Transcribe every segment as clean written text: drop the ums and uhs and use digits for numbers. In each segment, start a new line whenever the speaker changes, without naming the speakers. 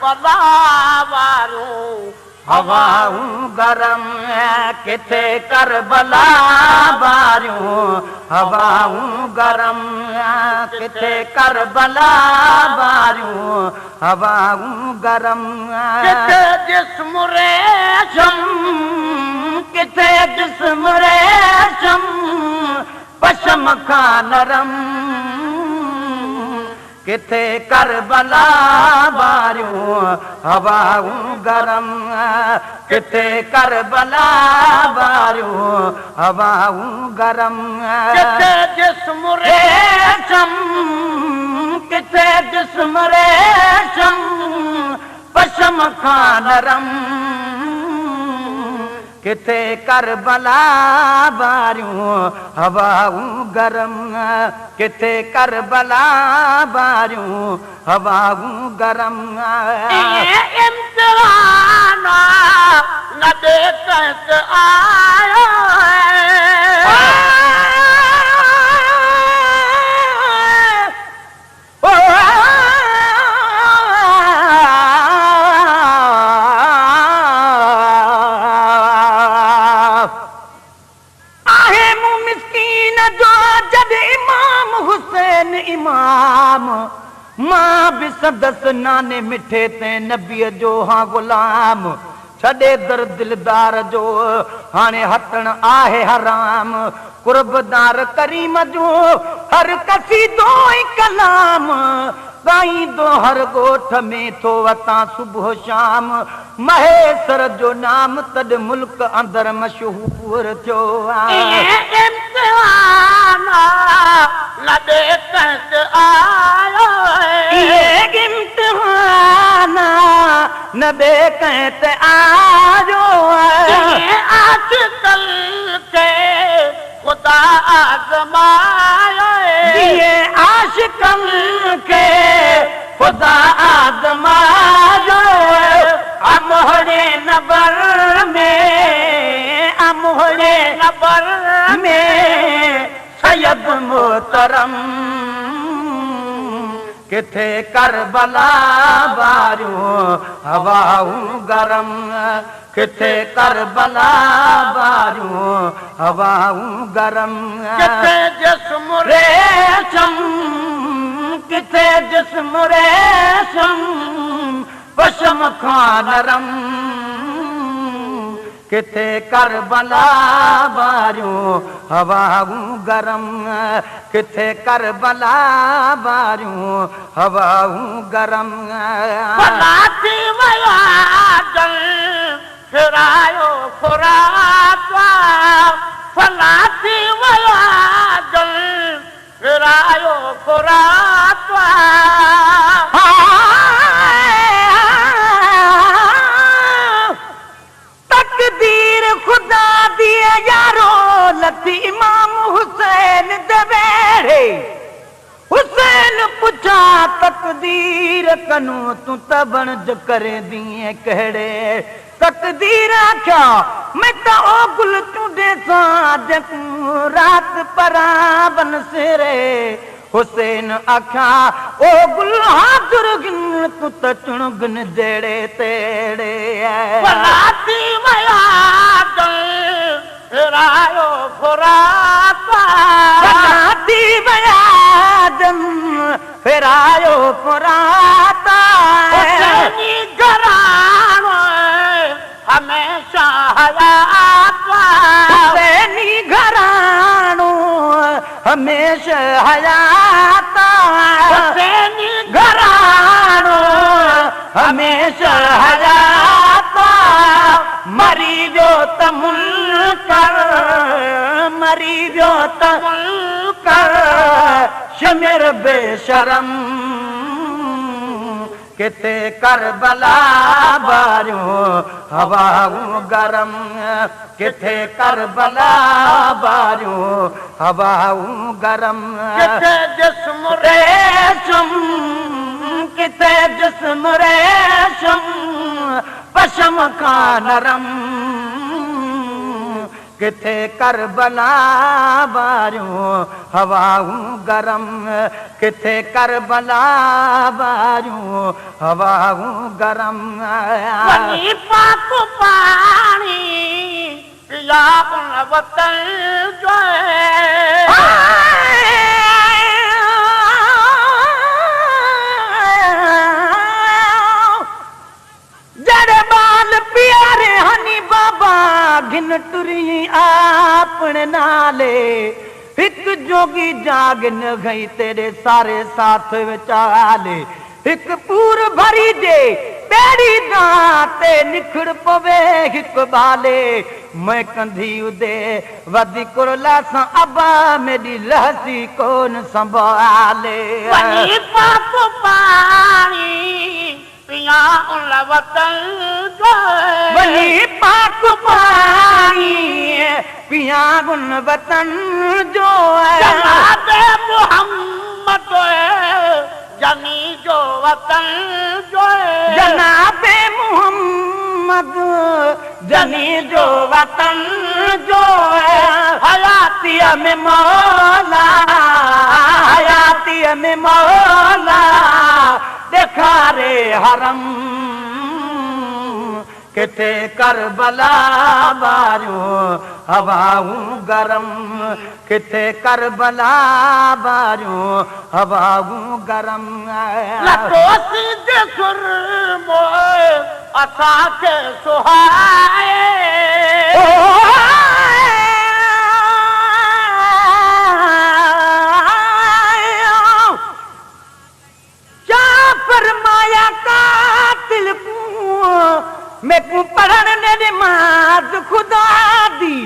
करबला वारियूं
हवाऊं गरम किथे करबला वारियूं हवाऊं गरम किथे करबला वारियूं हवाऊं गरम
किथे जिस्म रेशम
किथे जिस्म रेशम पशम खां नरम किथे करबला वारियूं हवाऊं गरम किथे करबला वारियूं हवाऊं गरम
किथे जिस्म
रेशम किथे जिस्म रेशम पशम खां नरम किथे करबला वारियूं हवाऊं गरम किथे करबला वारियूं हवाऊं गरम
इम्तिहान न दे कंहिं आयो
इमाम मां भी सदस नाने मिठे ते नबीअ जो हाँ गुलाम छॾे दर दिलदार जो हाणे हटण आहे हराम कुर्बदार करीम जो हर कसीदो ऐं कलाम ॻाईंदो हर ॻोठ में थो वतां सुबुह शाम महेश्वर जो नाम तॾ मुल्क अंदर मशहूर थियो
इम्तिहान न दे कंहिं आयो
इम्तिहान न दे कंहिं ते आयो
आशिक़ल खे ख़ुदा आज़मायो
आशिक़ल खे ख़ुदा आज़मायो अमोहरे नबर में सैयद मोहतरम किथे करबला वारियूं हवाऊं गरम किथे करबला वारियूं हवाऊं गरम
किथे जिस्म
रेशम किथे जिस्म रेशम पशम खां नरम किथे करबला वारियूं हवाऊं गरम किथे करबला वारियूं हवाऊं गरम
फलाती वया जल फिरायो खुराक फलाती वया जल फिरायो खुराक
तकदीर खुदा दिए यारो लती इमाम हुसैन दवेड़े हुसैन पुछा तकदीर कनू तू तबण जो करे दिए कड़े तकदीर आख्या मैं तो ओ गुल चूंडे सां रात परा बन सिरे हुसैन आख्या ओ गुल हाजुर गिन तू त चुणगन जेड़े तेड़े
फलाती वया जल फिरायो खुराक
फलाती वया जल फिरायो खुराक
हुसैनी घरानो हमेशा हयात
हुसैनी घरानो हमेशा हयात
हुसैनी
घरानो हमेशा हयात मरी वियो त मुल्कर मरी वियो त मुल्कर शमिर बेशरम किथे करबला वारियूं हवाऊं गरम किथे करबला वारियूं हवाऊं गरम
किथे जिस्म
रेशम किथे जिस्म रेशम पशम खां नरम किथे करबला बारियूं हवाऊं गरम किथे करबला बारियूं हवाऊं गरम
वनी पाक पानी पिया उन वतन जो
जड़े बाल प्यारे हनी बाबा घिन टुरी आपने नाले एक जोगी जाग न गई तेरे सारे साथ विचाले एक पूर भरी दे तेरी दाते निखड़ पवे हिक बाले मैं कंधी उदे वदी कुरला सा अबा मेरी लहसी कोन संभाले
वनी पाक पानी पिया उन वतन जो
वनी पाक पानी पिया उन वतन जो
जनाब मोहम्मद जनी जो वतन जो
जनाबे मोहम्मद जनी जो वतन जो हयातिया में मौला हयातिया में मौला देखा रे हरम किथे करबला बारियूं हवाऊं गरम किथे करबला बारियूं हवाऊं गरम
लटो सिद्ध सुरमो असांखे सुहाए
फरमाया कातिल मैं को पढ़न ने नमाज खुदा दी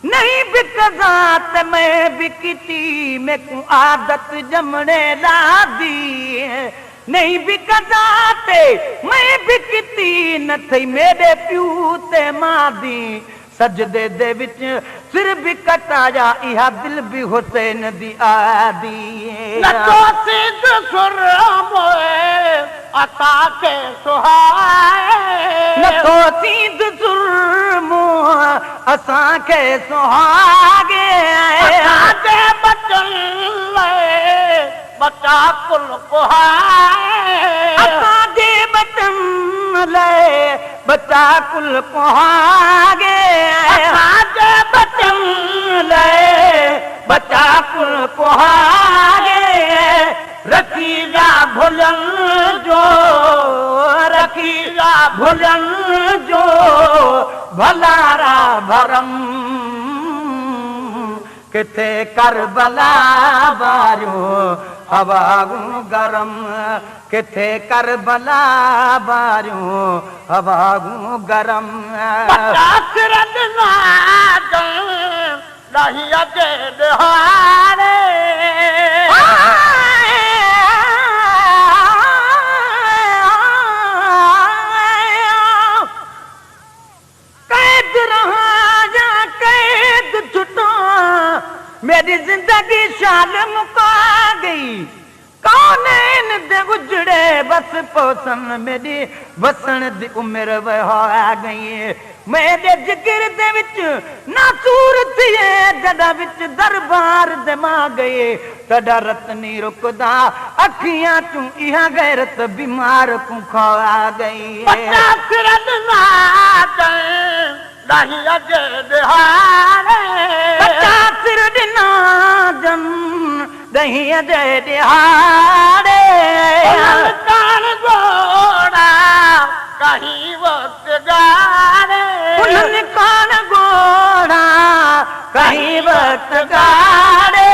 नहीं भी कज़ात मैं भी किती मैं को आदत जमने ला दी नहीं भी कज़ाते मैं भी किती न थई मेरे प्यू ते मादी सजदे दे विच सिर भी कटाया इहा दिल भी हुसैन दी आदी
लटो सिद्ध सुरमो असांखे सुहाए
नथो सीध सुरमो असांखे सुहागे
असांजे बचन लाइ बचा कुल कुहाए
असांजे बचन लाइ बचा कुल कुहागे
असांजे बचन
लाइ बचा कुल कुहागे रखी जा भुलन जो रखी जा भुलन जो भलारा भरम किथे करबला बारियूं हवाऊं गरम किथे करबला बारियूं हवाऊं गरम
पचास रन नहीं अजे दिहाड़े
कैद रहा या कैद छुटा मेरी जिंदगी शाल मुका गई कौन दे उजड़े बस पोसन मेरी वसन दी उम्र वहा गई मेरे जिगर दे विच नासूर थिए जड़ा विच दरबार दे मा गए तड़ा रत नहीं रुकदा अखियां तू इहा गैरत बीमार को खा गई
पचास रन नहीं अजे दिहाड़े
पचास रन नहीं अजे दिहाड़े
कान गोड़ा कहीं वक्त गाड़े
उन्हनि कान घोड़ा कहीं वक्त गाड़े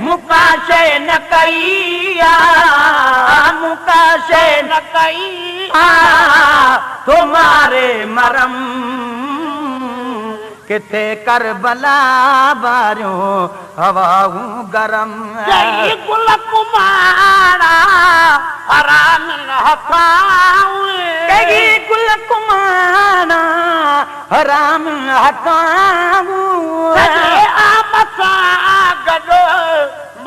मुकाशे न कईया मुकाशे न
कई
तुम्हारे मरम किथे करबला बारियूं हवाऊं गरम
जय गुल कुमारा हराम हथाऊं
कई गुल कुमारा हराम हथाऊं
सजे आमसा गडो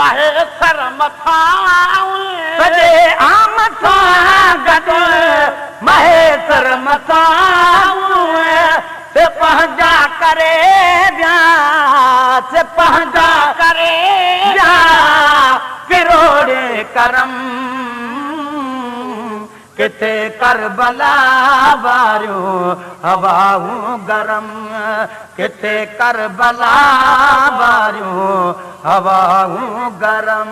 महेसर मथाऊं
सजे आमसा गडो महेसर मथाऊं से पहुंचा करे से पंहिंजा
करे
जा किरोड़े करम किथे करबला वारियूं हवाऊं गरम किथे करबला वारियूं हवाऊं गरम।